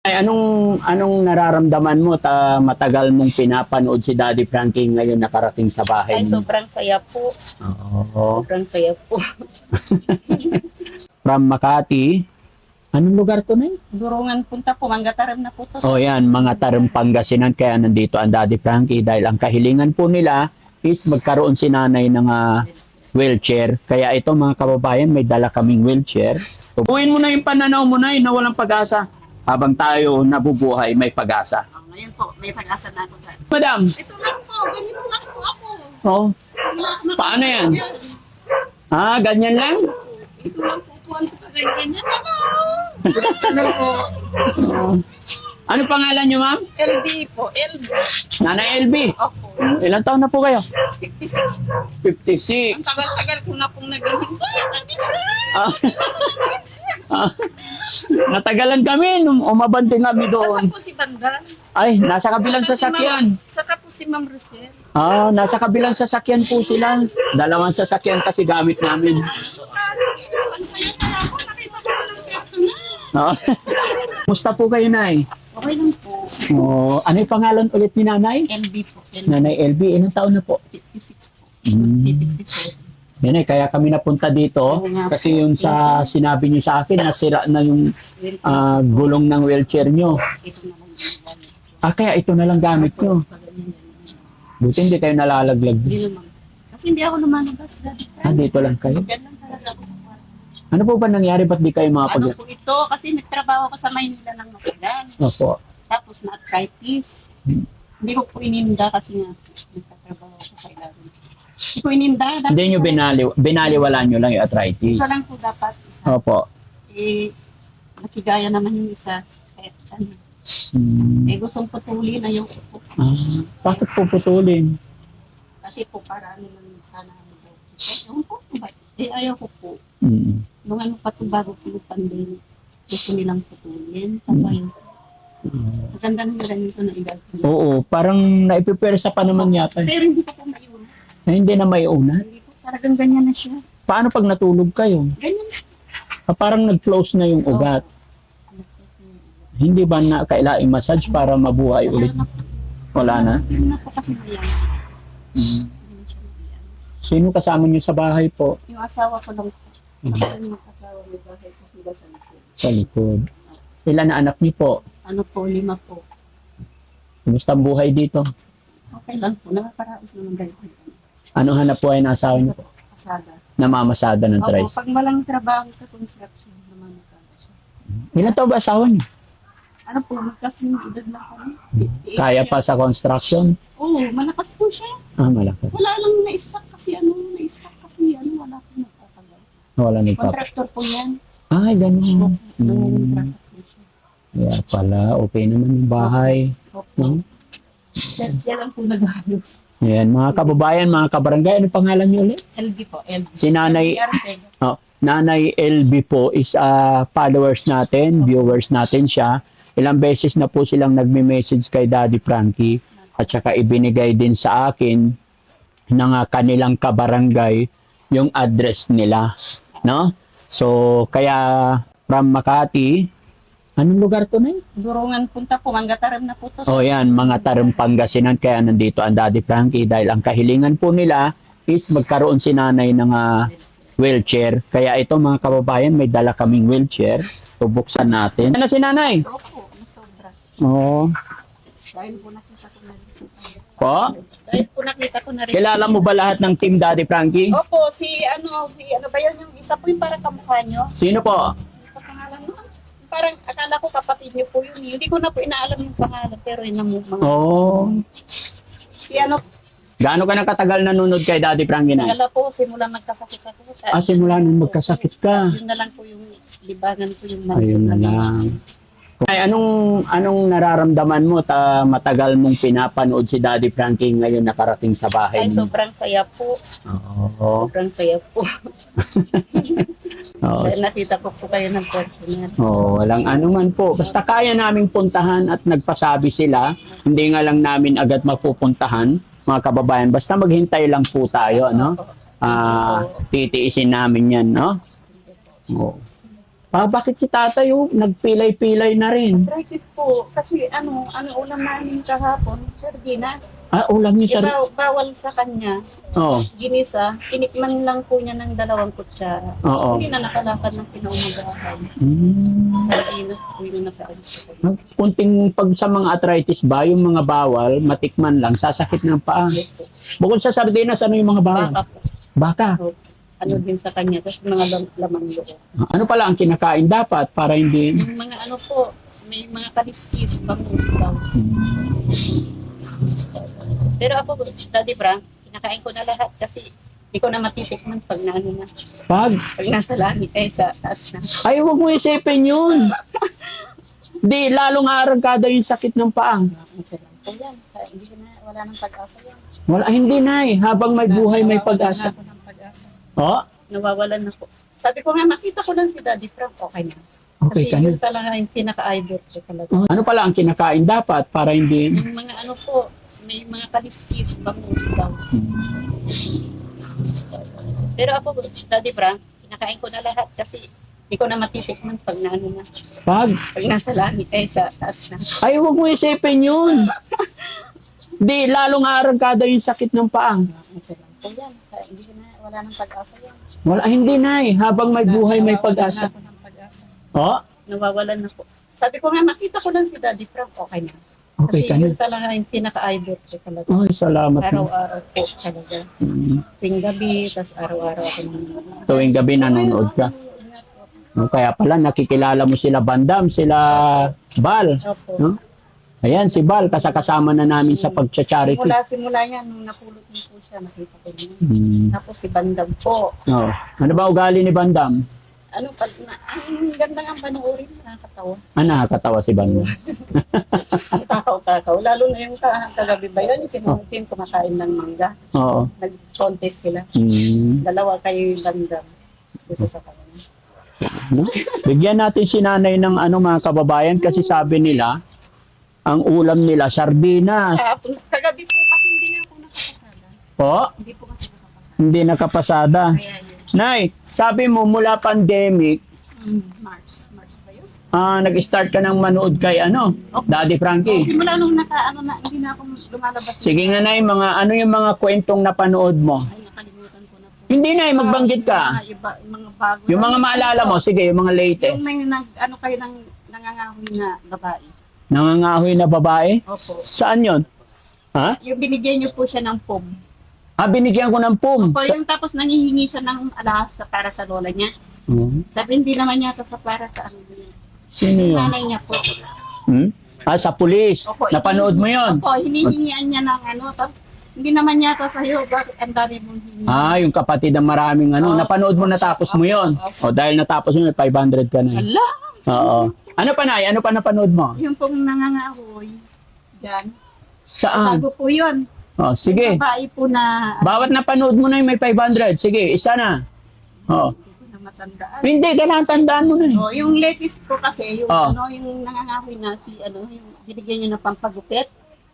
Ay, anong nararamdaman mo matagal mong pinapanood si Daddy Frankie ngayon nakarating sa bahay Ay, mo? sobrang saya po. Oo. Sobrang saya po. From Makati. Anong lugar to na yun? Durungan punta po. Manggataram na po to. O yan, mga Tarong Pangasinan. Kaya nandito ang Daddy Frankie dahil ang kahilingan po nila is magkaroon si nanay ng wheelchair. Kaya ito mga kababayan, may dala kaming wheelchair. Uwin mo na yung pananaw mo na na walang pag-asa. Habang tayo nabubuhay, may pag-asa. Ngayon po, may pag-asa na ako. Madam, Ito lang po. Ganyan po lang po ako. oh, paano yan? Ah, ganyan lang? Ito lang po. Tuwan ko ganyan na lang. Oh. Ano pangalan niyo, ma'am? LB po. LB. Nanay LB. Opo. Ilang taon na po kayo? 56 po. 56. Ang tagal-tagal ko na pong naghihintay. Ah. Ah. Natagalan kami nung umabante kami Nasa doon. po si Banda. Ay, nasa kabilang sasakyan. Saka po si Ma'am Rochelle. Ah, nasa kabilang sasakyan po sila. Dalawang sasakyan kasi gamit namin. Ang saya-saya ko. Nakita ko ng personal. Ah. Musta po kayo, Nay? Okay lang po. Oh, ano yung pangalan ulit ni Nanay? LB po. LB. Nanay LB, ilang taon na po? 56 po. Mm. 57. Yan eh, kaya kami napunta dito Oo nga po. kasi yung sa sinabi niyo sa akin, nasira na yung gulong ng wheelchair niyo. Ito na lang yung gamit. Ah, kaya ito na lang gamit niyo. Buti hindi kayo nalalaglag. Hindi naman. Kasi hindi ako lumalabas. Dati Ah, dito lang kayo. Yan lang talaga ako sa kwarto. Ano po ba nangyari? Ba't di kayo Ano po ito? Kasi nagtrabaho ko sa Maynila ng matagal. Opo. Tapos na-arthritis. Hmm. Hindi ko po ininda kasi nga nagtatrabaho ko kailangan. Hindi ko ininda. Hindi nyo binaliwala nyo lang yung arthritis. Ito lang po dapat. Isa. Opo. Eh, nakigaya naman yung isa. Kaya ano. Hmm. Eh, gustong putulin. Ayaw ko po. Ah, bakit po putulin? Kasi po para naman sana ewan ko po ba? Eh, ayaw ko po. Hmm. Nung ano pa ito bago po yung pandemic, gusto nilang putulin. Tapos ayun. Maganda nila ganito na edad. Oo, parang naipipersa pa naman yata. Pero hindi ko po maiwan. Hindi na may una. Hindi po. Talagang ganyan na siya. Paano pag natulog kayo? Ganyan. Ah, parang nag-close na yung ugat. Hindi ba na kailangan massage para mabuhay ulit? Wala na? Hindi na po kasi mayan. Hmm. Hindi na siya mayan. Sino kasama niyo sa bahay po? Yung asawa ko lang po. Ako yung mag-asawa may bahay sa Higasan po. Sa likod. Ilan na anak niyo po? Ano po, 5 po. Kumusta ang buhay dito? Okay lang po. Nakakaraos naman ganito. Anong hanap buhay ng asawa niyo po? Kasada. Namamasada ng Opo, tricycle. pag malang trabaho sa construction, naman nasada siya. Ilan taon ba asawa niyo? Ano po, magkasing edad na kami. Kaya pa sa construction? Oo, malakas po siya. Ah, malakas. Wala lang na-stock kasi wala po nagtatagal. Wala nagpap. Contractor po yan. Ay, ganun. Contractor po siya. Kaya pala, okay naman yung bahay. Opo. Siya lang po nag-ayos. Ayan, mga kababayan, mga kabarangay, ano pangalan niyo ulit? LB po, LB. Si Nanay, Arcega. oh, Nanay LB po is followers natin, viewers natin siya. Ilang beses na po silang nagme-message kay Daddy Frankie at saka ibinigay din sa akin ng kanilang kabarangay yung address nila, no? So, kaya from Makati, anong lugar to na yun? Durungan punta po, Manggataram na po to. O yan, mga Tarong Pangasinan. Kaya nandito ang Daddy Frankie dahil ang kahilingan po nila is magkaroon si nanay ng wheelchair. Kaya ito mga kababayan, may dala kaming wheelchair. So buksan natin. Ano si nanay? Opo, sobra. Oo. Dahil po nakita ko na rin. Po? Dahil po nakita ko na rin. Kilala mo ba lahat ng team Daddy Frankie? Opo, si ano ba yun yung isa po yung parang kamukha nyo? Sino po? Ano pangalan mo? Parang akala ko kapatid niyo po yun. Hindi ko na po inaalam yung pangalan pero yun ang mga. Oo. Si ano, Gaano ka na katagal nanonood kay Daddy Frankie na? nagala po, simula nagkasakit ako. Ah, simula nung magkasakit ka. Yun na lang po yung libangan ko yung Ayun na lang. Ay, anong nararamdaman mo matagal mong pinapanood si Daddy Frankie ngayon nakarating sa bahay Ay, mo? sobrang saya po. Oo. Sobrang saya po. Oo. Dahil nakita ko po kayo ng personal. Oo, walang anuman po. Basta kaya naming puntahan at nagpasabi sila, hindi nga lang namin agad mapupuntahan, mga kababayan. Basta maghintay lang po tayo, no? Titiisin namin yan, no? Oo. Bakit si tatay nagpilay-pilay na rin? Arthritis po. Kasi ano ulam namin kahapon? Sardinas. Ulam niyo sa... Bawal sa kanya. Oo. Ginisa. Tinikman lang po niya ng 2 kutsara. Oo. Hindi na nakalakad ng pinaumagahan. Sardinas po yung nakaalis sa kanya. Kunting pag sa mga arthritis ba, yung mga bawal, matikman lang, sasakit ng paa. Bukod sa sardinas, ano yung mga bawal? Baka po. Baka. Ano din sa kanya. Tapos mga lamang loob. Ano pala ang kinakain dapat para hindi... Yung mga ano po, may mga kaliskis, bangus daw. Pero ako, Daddy Frank, kinakain ko na lahat kasi hindi ko na matitikman pag naano na. Pag Nasa langit sa taas na. Ay, huwag mo isipin yun. Di, lalong arangkada yung sakit ng paang. Yan, hindi ko na, wala nang pag-asa yan. Wala, hindi na eh. Habang may buhay, may pag-asa. Wala nang pag-asa. Oh, Nawawalan na po. Sabi ko nga, makita ko lang si Daddy Frank, okay na. okay Kasi ka na. yun talaga yung pinaka-idol ko talaga. Ano pala ang kinakain dapat para hindi... Yung mga ano po, may mga kaliskis, bangus daw. Pero ako, Daddy Frank, kinakain ko na lahat kasi hindi ko na matitikman pag naano na. Pag Nasa langit sa taas na. Ay, huwag mo isipin yun. Di, lalong arangkada yung sakit ng paang. Yan, hindi ko na, wala nang pag-asa yan. Wala, hindi na eh. Habang may buhay, may pag-asa. Nawawalan na ako ng pag-asa. Oh, Nawawalan na po. Sabi ko nga, makita ko lang si Daddy Frank, okay na. okay Kasi ka na. yun talaga yung pinaka-idol ko talaga. Ay, salamat na. Araw-araw po talaga. Tuwing gabi, tas araw-araw ako nanonood. Tuwing gabi nanonood ka. Kaya pala nakikilala mo sila Bandam, sila Bal. Opo. No? Ayan, si Bal, kasama na namin sa pag-charity. Simula yan, nung napulot niyo po siya, nakita ko niya. Tapos si Bandam po. Oh. Ano ba ugali ni Bandam? Ang ganda nga panoorin, nakakatawa. Nakakatawa si Bandam. Ang takaw-takaw. Lalo na yung kagabi ba yun, yung kumakain ng mangga. Oo. Nag-contest sila. Mm. Dalawa kayo yung Bandam. Isa sa kanila. No? Bigyan natin si nanay ng mga kababayan kasi sabi nila, ang ulam nila, sardinas. Kagabi po kasi hindi na ako nakapasada. Po, Hindi po kasi nakapasada. hindi nakapasada. Kaya yun. Nay, sabi mo mula pandemic, March ba yun? nag-start ka ng manood kay Daddy Frankie. Simula nung hindi na ako lumalabas. Sige nga nay, ano yung mga kwentong napanood mo? Ay, nakalimutan ko na po. Hindi na magbanggit ka. Mga bago. Yung mga maalala mo, sige, yung mga latest. Yung may kayo ng nangangahoy na babae. Nangangahoy na babae? Opo. Saan yon? Ha? Yung binigyan niyo po siya ng pom. Binigyan ko ng pum. Opo, yung tapos nangihingi siya ng alas para sa lola niya. Sabi, hindi naman niya sa para sa ano niya. Sino yun? Nanay niya po. Sa pulis. Opo, Napanood mo yon? Opo, hinihingian niya ng tapos hindi naman yata sa'yo, bakit ang dami mong hiningi? Yung kapatid ng maraming napanood mo natapos mo yon. O dahil natapos mo, 500 ka na. Ala! Oo. Ano pa nay? Ano pa napanood mo? Yung pong nangangahoy, dyan. Saan? Bago po yun. Sige. Babae po na, Bawat napanood mo na may 500. Sige, isa na. hindi ko na matandaan. Hindi, kailangan tandaan mo na eh. Yung latest po kasi, yung yung nangangahoy na yung binigyan niyo ng pampagupit,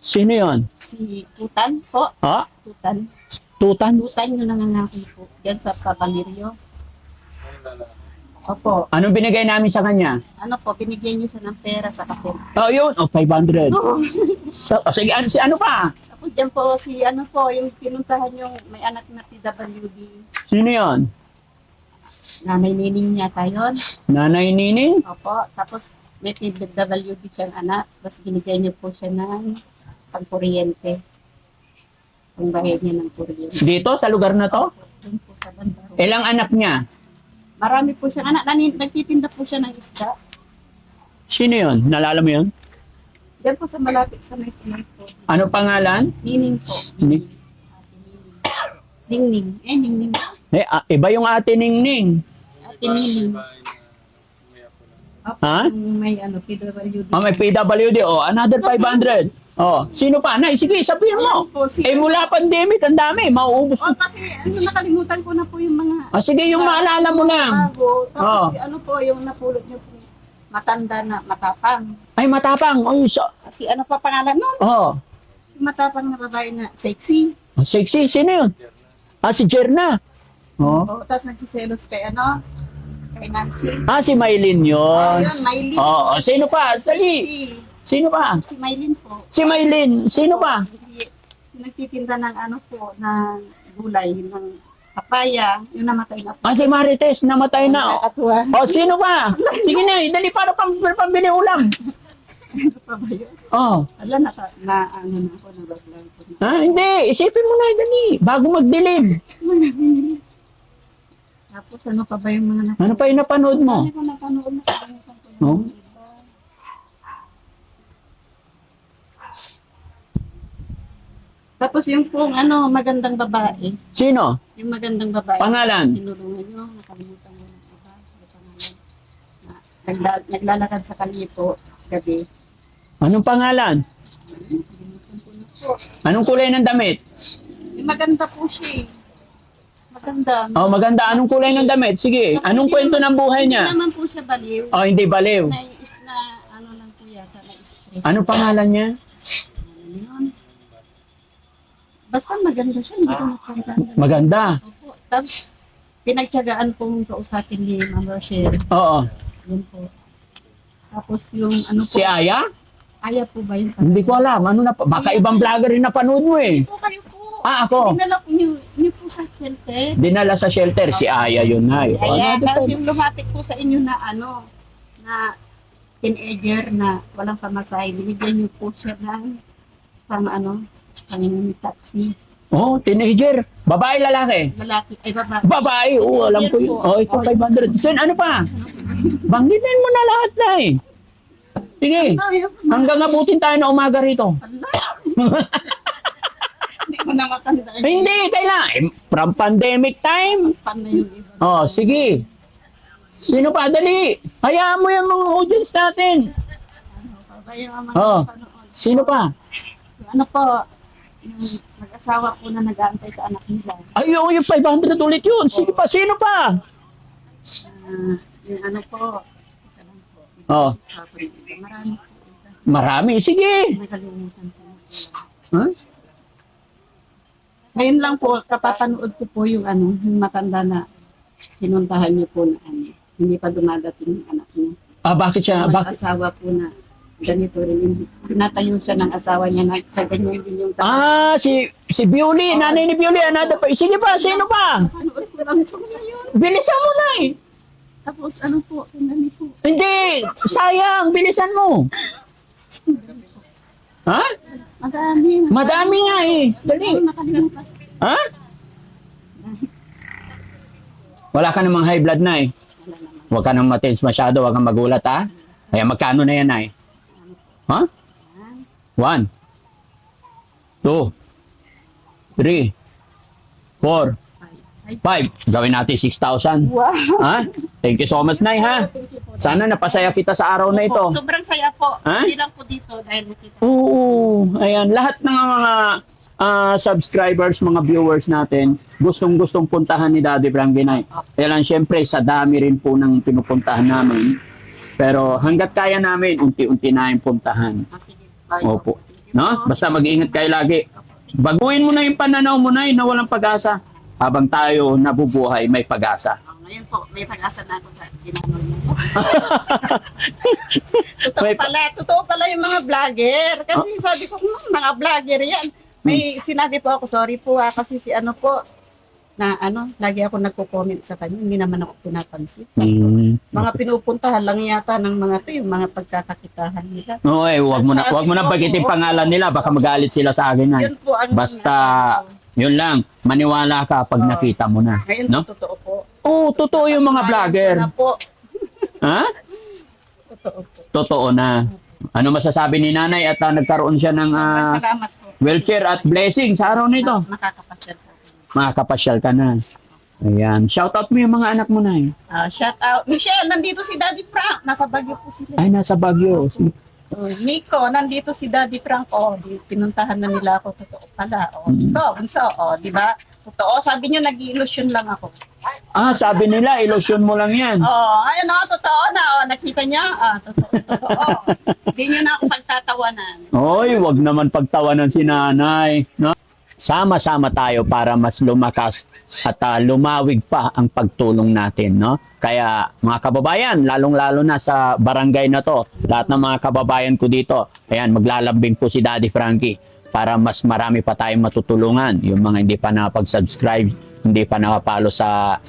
Sino yon? si Kutan po. Kutan. Tutan? Kutan yung nangangahoy po. Yan sa Papaliryo. Opo. Anong binigay namin sa kanya? Binigyan niyo siya ng pera sa kape. Yun. 500. Sige, ano pa? Tapos dyan po yung pinuntahan yung may anak na PWD. Sino yon? Nanay Nining yata yun. Nanay Nining? Opo. Tapos may PWD siyang anak. Tapos binigyan niyo po siya ng pagkuryente. Pangbayad niya ng kuryente. Dito, sa lugar na to? Doon po sa Bandaro. Ilang anak niya? Marami po siyang anak. Nagtitinda po siya ng isda. Sino yon? Nalala mo yon? Diyan po sa malapit sa may po. Ano pangalan? Nining po. Ni- Ningning. Ningning. Iba yung ate Ningning. Ate Nining. Ha? May PWD. May PWD. Another 500. Sino pa? Nay, sige, sabihin mo. Po, Mula pandemic, ang dami. Mauubos na. kasi nakalimutan ko na po yung mga Sige, yung maalala mo lang. bago. Tapos yung napulot niyo po, matanda na matapang. Ay, matapang. Kasi pa pangalan nun? Si matapang na babae na sexy. Sexy. Sino yun? Si Jerna. Tapos nagsiselos kay financing. Si Maylin yun. Ayun, Maylin. Oo, sino pa? Dali. Sino pa? Si Maylin po. Si Maylin. Sino pa? Hindi, nagtitinda ng ano po, ng gulay, ng papaya, yung namatay na po. Si Marites, namatay na. Nakakatuwa. Sino pa? Sige na, dali para pambili ulam. Ano pa ba yun? Ano na ako, nag-vlog po na. Hindi. Isipin mo na, dali. Bago magdilim. Tapos ano pa ba yung mga napanood? Ano pa yung napanood mo? Ano pa napanood na sa Oh? Tapos yung pong magandang babae. Sino? Yung magandang babae. Pangalan? Tinulungan nyo, nakalimutan mo ng iba. Yung pangalan. Naglalakad sa kalipo gabi. Anong pangalan? Nakalimutan ko na po. Anong kulay ng damit? Yung maganda po siya eh. Maganda. Maganda. Anong kulay ng damit? Sige. Anong kwento ng buhay Hindi niya? naman po siya baliw. Hindi baliw. Na lang po yata, na-stress. Anong pangalan niya? Ano yun? Basta maganda siya, hindi ko nakakanda. Maganda. Opo. Tapos, pinagtyagaan pong kausapin ni Ma'am Rochelle. Oo. Yun po. Tapos yung ano po. Si Aya? Aya po ba yun? Hindi ko alam. Ano na? Baka ibang vlogger rin napanood mo eh. Hindi po kayo po. Ako. Dinala po niyo po sa shelter. Dinala sa shelter. Si Aya yun na. Aya. Tapos yung lumapit po sa inyo na na teenager na walang pamasahe. Binigyan niyo po siya ng pang taxi. Teenager. Babae, lalaki? Lalaki, ay babae. Babae. Alam ko yun. Ito 500. Sen, ano pa? Banggitin mo na lahat na eh. Sige. Hanggang abutin tayo na umaga rito. Hindi ko na matanda. Hindi, kailangan. From pandemic time. Pan na yung iba. Sige. Sino pa? Dali. Hayaan mo yung mga audience natin. Yung mga panood. Sino pa? Ano po, yung mag-asawa po na nag-aantay sa anak nila. Yung 500 ulit yun. Sige pa, sino pa? Yung ano po, ito lang po. Marami po. Marami, sige. Nagalimutan po. Huh? Ngayon lang po, kapapanood ko po yung yung matanda na sinuntahan niyo po na hindi pa dumadating yung anak niya. Bakit siya? Bakit? Mag-asawa po na ganito rin. Sinatayo siya ng asawa niya na sa ganyan din yung Si Bioli. Nanay ni Bioli. Another pa. Sige pa, sino pa? Panood ko lang po ngayon. Bilisan mo na eh. Tapos po, sandali po. Hindi, sayang. Bilisan mo. Ha? Madami. Madami nga eh. Dali. Nakalimutan. Ha? Wala ka namang high blood na eh. Huwag ka nang matins masyado. Huwag kang magulat ha. Kaya magkano na yan ay? Ha? 1, 2, 3, 4, 5. Gawin natin 6,000. Wow. Ha? Thank you so much, Nay, ha? Sana napasaya kita sa araw na ito. Sobrang saya po. Ha? Hindi lang po dito dahil nakita. Oo. Ayan. Lahat ng mga subscribers, mga viewers natin, gustong-gustong puntahan ni Daddy Frankie, Nay. Kaya lang, syempre, sa dami rin po ng pinupuntahan namin. Pero hanggat kaya namin, unti-unti na yung puntahan. Sige. Bye. Opo. No? Basta mag-iingat kayo lagi. Baguhin mo na yung pananaw mo na na walang pag-asa. Habang tayo nabubuhay, may pag-asa. Ngayon po, may pag-asa na ako sa ginagawa mo. May Totoo pala yung mga vlogger. Kasi sabi ko, mga vlogger yan. May sinabi po ako, sorry po kasi si po, na lagi ako nagko-comment sa kanya, hindi naman ako pinapansin. Mga pinupuntahan lang yata ng mga yung mga pagkakakitahan nila. No, wag mo na bagitin pangalan nila, baka magalit sila sa akin. Yun po ang Basta yun lang, maniwala ka pag nakita mo na. Ngayon No? totoo po. Oo, totoo yung mga vlogger. Na po. Ha? Totoo po. Totoo na. Ano masasabi ni nanay at nagkaroon siya ng Sobrang salamat po. wheelchair at blessing sa araw nito? Makakapasyal po. Makakapasyal ka na. Ayan. Shoutout mo yung mga anak mo na Shout out. Michelle, nandito si Daddy Frank. Nasa Baguio po sila. Ay, nasa Baguio. Nico, nandito si Daddy Frank. Pinuntahan na nila ako. Totoo pala. Ito, bunso. Di ba? Totoo. Sabi niyo, nag-illusion lang ako. Sabi nila, ilusyon mo lang yan. Ayun totoo na. Nakita niya? Totoo. Hindi niyo na ako pagtatawanan. Oy, wag naman pagtawanan si nanay. No? sama-sama tayo para mas lumakas at lumawig pa ang pagtulong natin, no? Kaya mga kababayan, lalong-lalo na sa barangay na to, lahat ng mga kababayan ko dito, ayan, maglalambing po si Daddy Frankie para mas marami pa tayong matutulungan. Yung mga hindi pa nakapag-subscribe, hindi pa nakapalo sa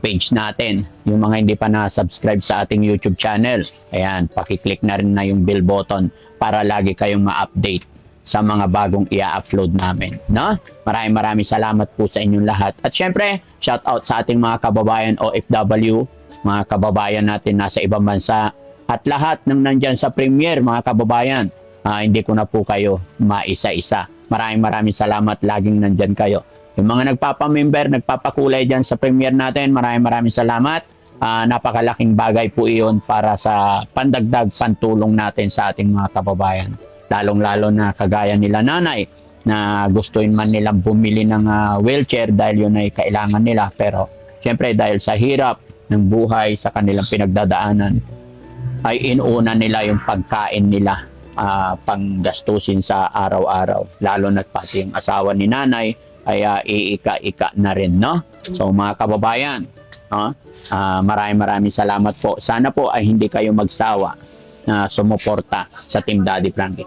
page natin, yung mga hindi pa na-subscribe sa ating YouTube channel, ayan, pakiclick na rin na yung bell button para lagi kayong ma-update sa mga bagong i-upload namin, no? Maraming salamat po sa inyong lahat. At syempre, shout out sa ating mga kababayan OFW, mga kababayan natin nasa ibang bansa, at lahat ng nandyan sa Premier, mga kababayan. Hindi ko na po kayo maisa-isa. Maraming salamat, laging nandyan kayo. Yung mga nagpapamember, nagpapakulay dyan sa Premier natin, maraming salamat. Napakalaking bagay po iyon para sa pandagdag pantulong natin sa ating mga kababayan. Lalong-lalo na kagaya nila nanay na gustuin man nilang bumili ng wheelchair dahil yun ay kailangan nila. Pero syempre dahil sa hirap ng buhay, sa kanilang pinagdadaanan, ay inuuna nila yung pagkain nila, panggastusin sa araw-araw. Lalo na pati yung asawa ni nanay ay iika-ika na rin, no? So mga kababayan, maraming salamat po. Sana po ay hindi kayo magsawa na sumuporta sa Team Daddy Frankie.